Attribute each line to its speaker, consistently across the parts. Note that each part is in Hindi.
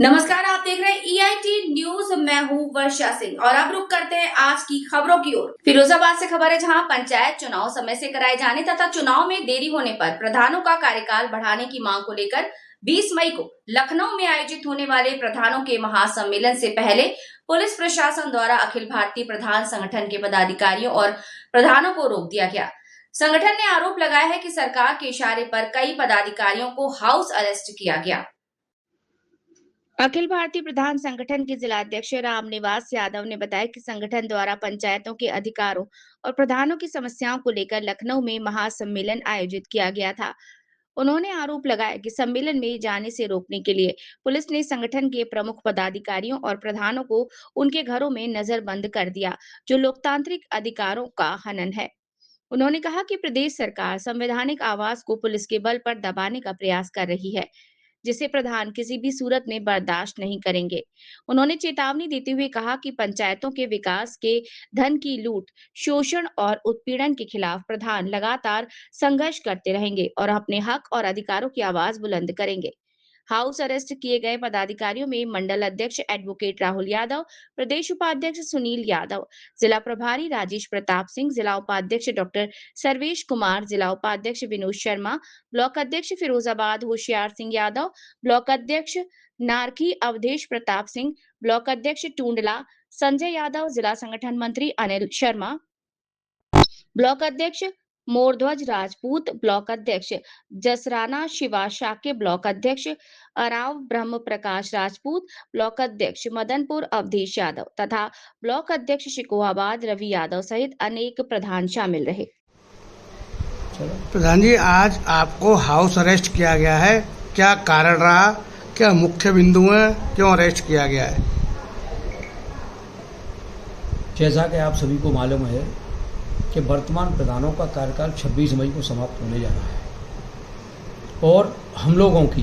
Speaker 1: नमस्कार, आप देख रहे हैं EIT न्यूज। मैं हूं वर्षा सिंह और अब रुक करते हैं आज की खबरों की ओर। फिरोजाबाद से खबर है, जहां पंचायत चुनाव समय से कराए जाने तथा चुनाव में देरी होने पर प्रधानों का कार्यकाल बढ़ाने की मांग को लेकर 20 मई को लखनऊ में आयोजित होने वाले प्रधानों के महासम्मेलन से पहले पुलिस प्रशासन द्वारा अखिल भारतीय प्रधान संगठन के पदाधिकारियों और प्रधानों को रोक दिया गया। संगठन ने आरोप लगाया है कि सरकार के इशारे पर कई पदाधिकारियों को हाउस अरेस्ट किया गया। अखिल भारतीय प्रधान संगठन के जिलाध्यक्ष रामनिवास यादव ने बताया कि संगठन द्वारा पंचायतों के अधिकारों और प्रधानों की समस्याओं को लेकर लखनऊ में महासम्मेलन आयोजित किया गया था। उन्होंने आरोप लगाया कि सम्मेलन में जाने से रोकने के लिए पुलिस ने संगठन के प्रमुख पदाधिकारियों और प्रधानों को उनके घरों में नजरबंद कर दिया, जो लोकतांत्रिक अधिकारों का हनन है। उन्होंने कहा कि प्रदेश सरकार संवैधानिक आवाज को पुलिस के बल पर दबाने का प्रयास कर रही है, जिसे प्रधान किसी भी सूरत में बर्दाश्त नहीं करेंगे। उन्होंने चेतावनी देते हुए कहा कि पंचायतों के विकास के धन की लूट, शोषण और उत्पीड़न के खिलाफ प्रधान लगातार संघर्ष करते रहेंगे और अपने हक और अधिकारों की आवाज बुलंद करेंगे। हाउस अरेस्ट किए गए पदाधिकारियों में मंडल अध्यक्ष एडवोकेट राहुल यादव, प्रदेश उपाध्यक्ष सुनील यादव, जिला प्रभारी राजेश प्रताप सिंह, जिला उपाध्यक्ष डॉक्टर सर्वेश कुमार, जिला उपाध्यक्ष विनोद शर्मा, ब्लॉक अध्यक्ष फिरोजाबाद होशियार सिंह यादव, ब्लॉक अध्यक्ष नारखी अवधेश प्रताप सिंह, ब्लॉक अध्यक्ष टूंडला संजय यादव, जिला संगठन मंत्री अनिल शर्मा, ब्लॉक अध्यक्ष मोरध्वज राजपूत, ब्लॉक अध्यक्ष जसराना शिवा शाक्य, ब्लॉक अध्यक्ष अराव ब्रह्म प्रकाश राजपूत, ब्लॉक अध्यक्ष मदनपुर अवधेश यादव तथा ब्लॉक अध्यक्ष शिकोहाबाद रवि यादव सहित अनेक प्रधान शामिल रहे।
Speaker 2: प्रधान जी, आज आपको हाउस अरेस्ट किया गया है, क्या कारण रहा, क्या मुख्य बिंदु है, क्यों अरेस्ट किया गया है?
Speaker 3: जैसा कि आप सभी को मालूम है कि वर्तमान प्रधानों का कार्यकाल 26 मई को समाप्त होने जा रहा है और हम लोगों की,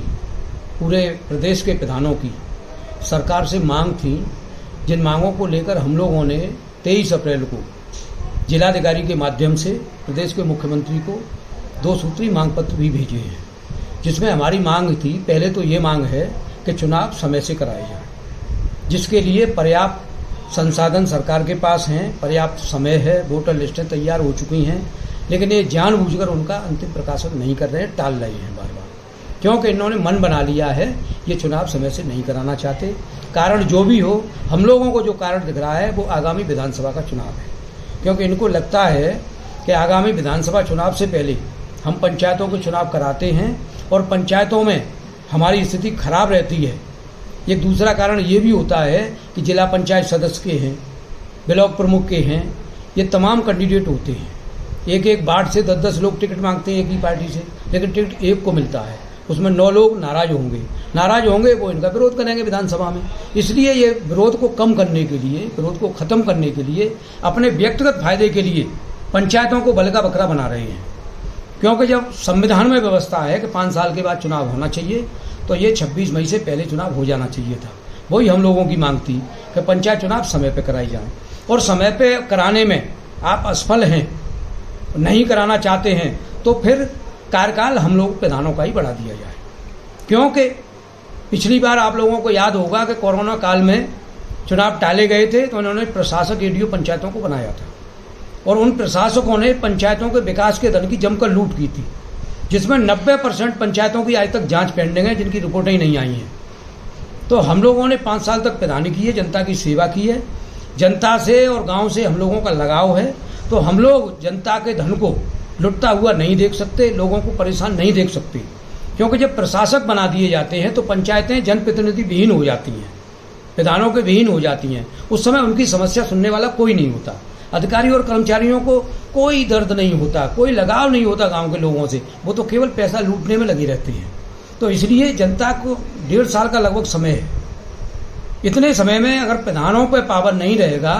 Speaker 3: पूरे प्रदेश के प्रधानों की सरकार से मांग थी, जिन मांगों को लेकर हम लोगों ने 23 अप्रैल को जिलाधिकारी के माध्यम से प्रदेश के मुख्यमंत्री को 2 सूत्री मांग पत्र भी भेजे हैं, जिसमें हमारी मांग थी, पहले तो ये मांग है कि चुनाव समय से कराए जाए, जिसके लिए पर्याप्त संसाधन सरकार के पास हैं, पर्याप्त समय है, वोटर लिस्टें तैयार हो चुकी हैं, लेकिन ये जानबूझकर उनका अंतिम प्रकाशन नहीं कर रहे हैं, टाल रहे हैं बार बार, क्योंकि इन्होंने मन बना लिया है ये चुनाव समय से नहीं कराना चाहते। कारण जो भी हो, हम लोगों को जो कारण दिख रहा है वो आगामी विधानसभा का चुनाव है, क्योंकि इनको लगता है कि आगामी विधानसभा चुनाव से पहले हम पंचायतों के चुनाव कराते हैं और पंचायतों में हमारी स्थिति खराब रहती है। एक दूसरा कारण ये भी होता है कि जिला पंचायत सदस्य के हैं, ब्लॉक प्रमुख के हैं, ये तमाम कैंडिडेट होते हैं, एक एक वार्ड से 10-10 लोग टिकट मांगते हैं एक ही पार्टी से, लेकिन टिकट एक को मिलता है, उसमें 9 लोग नाराज होंगे, वो इनका विरोध करेंगे विधानसभा में। इसलिए ये विरोध को कम करने के लिए, विरोध को खत्म करने के लिए, अपने व्यक्तिगत फायदे के लिए पंचायतों को बल का बकरा बना रहे हैं, क्योंकि जब संविधान में व्यवस्था है कि 5 साल के बाद चुनाव होना चाहिए, तो ये 26 मई से पहले चुनाव हो जाना चाहिए था। वही हम लोगों की मांग थी कि पंचायत चुनाव समय पे कराई जाए, और समय पे कराने में आप असफल हैं, नहीं कराना चाहते हैं, तो फिर कार्यकाल हम लोग प्रधानों का ही बढ़ा दिया जाए। क्योंकि पिछली बार आप लोगों को याद होगा कि कोरोना काल में चुनाव टाले गए थे, तो उन्होंने प्रशासक एडीओ पंचायतों को बनाया था और उन प्रशासकों ने पंचायतों के विकास के धन की जमकर लूट की थी, जिसमें 90% पंचायतों की आज तक जांच पेंडिंग है, जिनकी रिपोर्टें ही नहीं आई हैं। तो हम लोगों ने 5 साल तक प्रधानी की है, जनता की सेवा की है, जनता से और गांव से हम लोगों का लगाव है, तो हम लोग जनता के धन को लुटता हुआ नहीं देख सकते, लोगों को परेशान नहीं देख सकते, क्योंकि जब प्रशासक बना दिए जाते हैं तो पंचायतें जनप्रतिनिधि विहीन हो जाती हैं, प्रधानों के विहीन हो जाती हैं। उस समय उनकी समस्या सुनने वाला कोई नहीं होता, अधिकारी और कर्मचारियों को कोई दर्द नहीं होता, कोई लगाव नहीं होता गांव के लोगों से, वो तो केवल पैसा लूटने में लगे रहते हैं। तो इसलिए जनता को 1.5 साल का लगभग समय है, इतने समय में अगर प्रधानों पर पावर नहीं रहेगा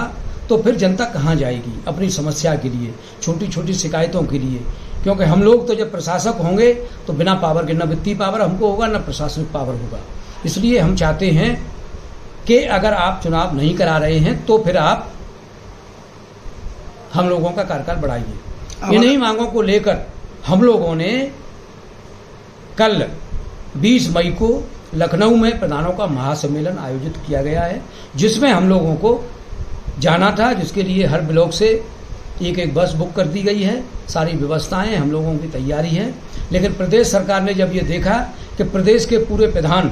Speaker 3: तो फिर जनता कहाँ जाएगी अपनी समस्या के लिए, छोटी छोटी शिकायतों के लिए? क्योंकि हम लोग तो जब प्रशासक होंगे तो बिना पावर के, न वित्तीय पावर हमको होगा, न प्रशासनिक पावर होगा। इसलिए हम चाहते हैं कि अगर आप चुनाव नहीं करा रहे हैं तो फिर आप हम लोगों का कार्यकाल बढ़ाइए। इन्हीं मांगों को लेकर हम लोगों ने कल 20 मई को लखनऊ में प्रधानों का महासम्मेलन आयोजित किया गया है, जिसमें हम लोगों को जाना था, जिसके लिए हर ब्लॉक से एक बस बुक कर दी गई है। सारी व्यवस्थाएं हम लोगों की तैयारी है। लेकिन प्रदेश सरकार ने जब ये देखा कि प्रदेश के पूरे प्रधान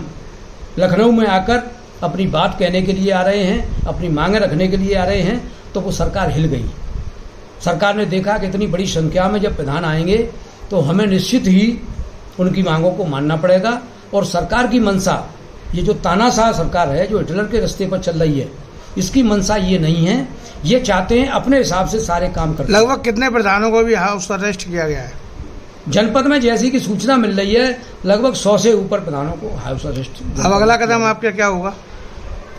Speaker 3: लखनऊ में आकर अपनी बात कहने के लिए आ रहे हैं, अपनी मांगें रखने के लिए आ रहे हैं, तो वो सरकार हिल गई। सरकार ने देखा कि इतनी बड़ी संख्या में जब प्रधान आएंगे तो हमें निश्चित ही उनकी मांगों को मानना पड़ेगा। और सरकार की मंशा, ये जो तानाशाह सरकार है, जो हिटलर के रास्ते पर चल रही है, इसकी मंशा ये नहीं है। ये चाहते हैं अपने हिसाब से सारे काम करते।
Speaker 2: लगभग कितने प्रधानों को भी हाउस अरेस्ट किया गया है?
Speaker 3: जनपद में जैसी की सूचना मिल रही है, लगभग 100 से ऊपर प्रधानों को हाउस अरेस्ट।
Speaker 2: अब अगला कदम आपका क्या होगा?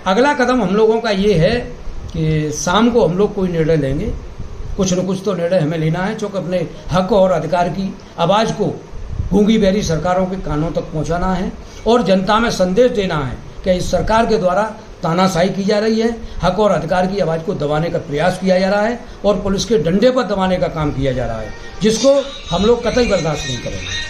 Speaker 3: अगला कदम हम लोगों का ये है कि शाम को हम लोग कोई निर्णय लेंगे। कुछ न कुछ तो निर्णय हमें लेना है, क्योंकि अपने हक और अधिकार की आवाज़ को गूंगी बहरी सरकारों के कानों तक पहुंचाना है और जनता में संदेश देना है कि इस सरकार के द्वारा तानाशाही की जा रही है, हक और अधिकार की आवाज़ को दबाने का प्रयास किया जा रहा है और पुलिस के डंडे पर दबाने का काम किया जा रहा है, जिसको हम लोग कतई बर्दाश्त नहीं करेंगे।